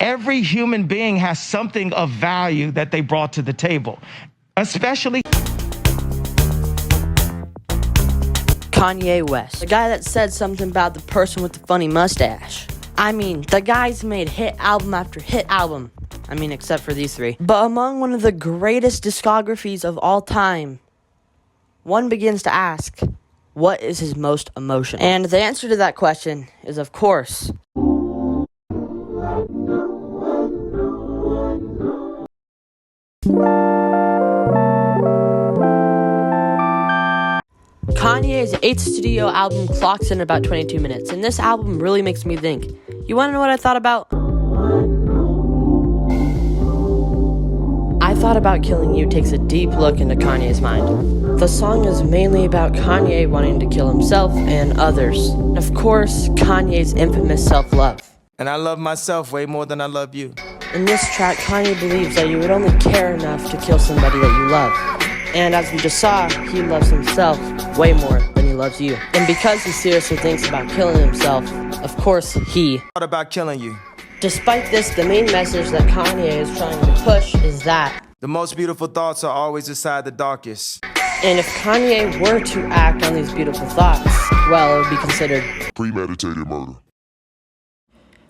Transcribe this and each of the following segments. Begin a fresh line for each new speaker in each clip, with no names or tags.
every human being has something of value that they brought to the table, especially
Kanye West, the guy that said something about the person with the funny mustache. I mean, the guy's made hit album after hit album. I mean, except for these three. But among one of the greatest discographies of all time, one begins to ask, what is his most emotional? And the answer to that question is, of course, Kanye's 8th studio album clocks in about 22 minutes, and this album really makes me think. You want to know what I thought about? I Thought About Killing You takes a deep look into Kanye's mind. The song is mainly about Kanye wanting to kill himself and others. And of course, Kanye's infamous self-love.
And I love myself way more than I love you.
In this track, Kanye believes that you would only care enough to kill somebody that you love. And as we just saw, he loves himself way more than he loves you. And because he seriously thinks about killing himself, of course he
Thought about killing you.
Despite this, the main message that Kanye is trying to push is that
The most beautiful thoughts are always inside the darkest.
and if Kanye were to act on these beautiful thoughts, well, it would be considered
premeditated murder.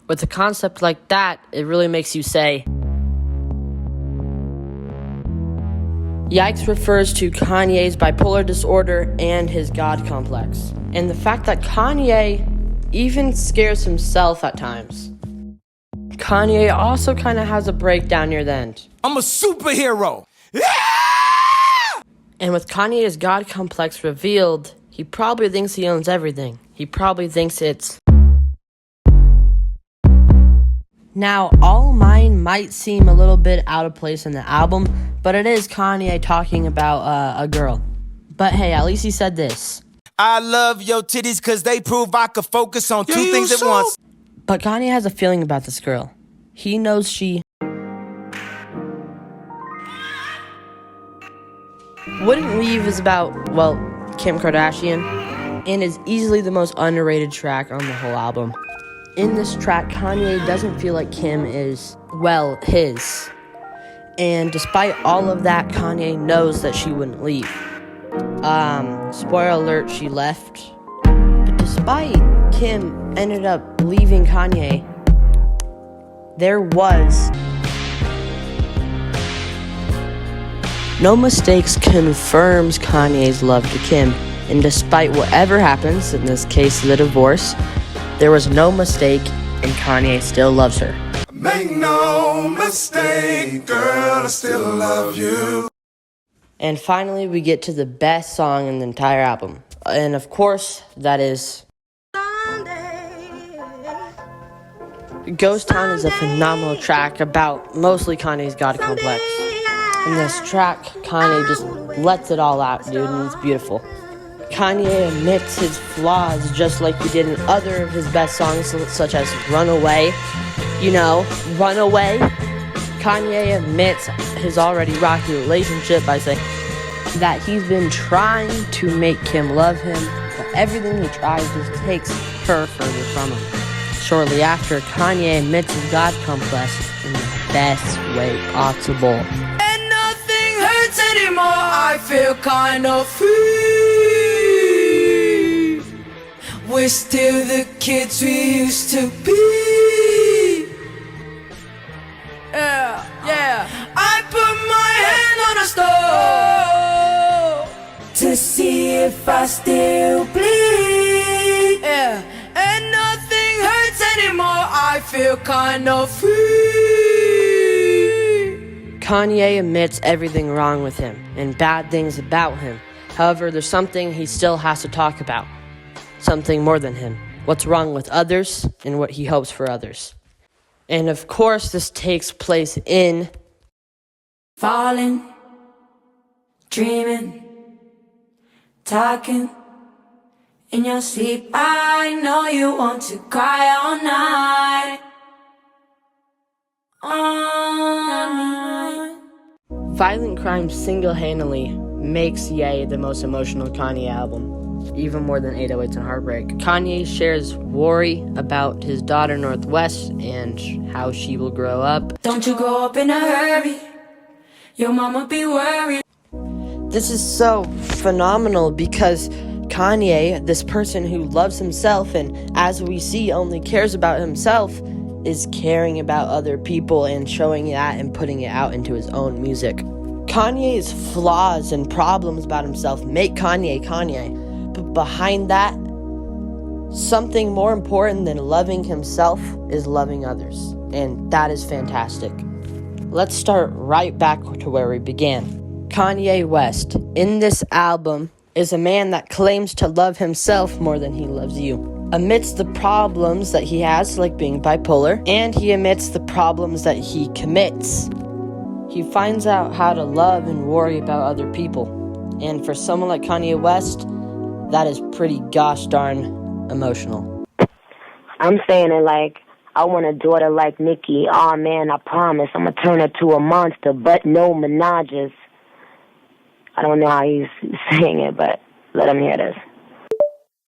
with a concept like that, it really makes you say, Yikes refers to Kanye's bipolar disorder and his God complex. And the fact that Kanye even scares himself at times. Kanye also kind of has a breakdown near the end.
I'm a superhero!
And with Kanye's God complex revealed, he probably thinks he owns everything. He probably thinks it's... Now, All Mine might seem a little bit out of place in the album, but it is Kanye talking about a girl. But hey, at least he said this.
I love your titties cause they prove I could focus on two things at once.
But Kanye has a feeling about this girl. He knows she Wouldn't Leave is about, well, Kim Kardashian, and is easily the most underrated track on the whole album. In this track, Kanye doesn't feel like Kim is, well, his. And despite all of that, Kanye knows that she wouldn't leave. Spoiler alert, she left. But despite Kim ended up leaving Kanye, there was No Mistakes confirms Kanye's love to Kim. And despite whatever happens, in this case the divorce, there was no mistake, and Kanye still loves her.
Make no mistake, girl, I still love you.
And finally, we get to the best song in the entire album. And of course, that is... Ghost Town is a phenomenal track about mostly Kanye's God complex. In this track, Kanye just lets it all out, dude, and it's beautiful. Kanye admits his flaws just like he did in other of his best songs, such as Runaway. You know, Runaway. Kanye admits his already rocky relationship by saying that he's been trying to make Kim love him, but everything he tries just takes her further from him. Shortly after, Kanye admits his God complex in the best way possible.
And nothing hurts anymore, I feel kind of free. We're still the kids we used to be. Yeah. I put my hand on a stove to see if I still bleed. Yeah. And nothing hurts anymore, I feel kind of free.
Kanye admits everything wrong with him and bad things about him. However, there's something he still has to talk about. Something more than him. What's wrong with others and what he hopes for others. And of course, this takes place in...
Falling, dreaming, talking. In your sleep, I know you want to cry all night. All night.
Violent Crime single-handedly makes Ye the most emotional Kanye album. even more than 808s and Heartbreak. Kanye shares worry about his daughter Northwest and how she will grow up.
Don't you grow up in a hurry, your mama be worried.
This is so phenomenal because Kanye, this person who loves himself and, as we see, only cares about himself, is caring about other people and showing that and putting it out into his own music. Kanye's flaws and problems about himself make Kanye Kanye, but behind that, something more important than loving himself is loving others, and that is fantastic. Let's start right back to where we began. Kanye West, in this album, is a man that claims to love himself more than he loves you. Amidst the problems that he has, like being bipolar, and he admits the problems that he commits, he finds out how to love and worry about other people. And for someone like Kanye West, that is pretty gosh darn emotional.
I'm saying it like, I want a daughter like Nicki. Oh man, I promise I'm gonna turn her to a monster, but no menages. I don't know how he's saying it, but let him hear this.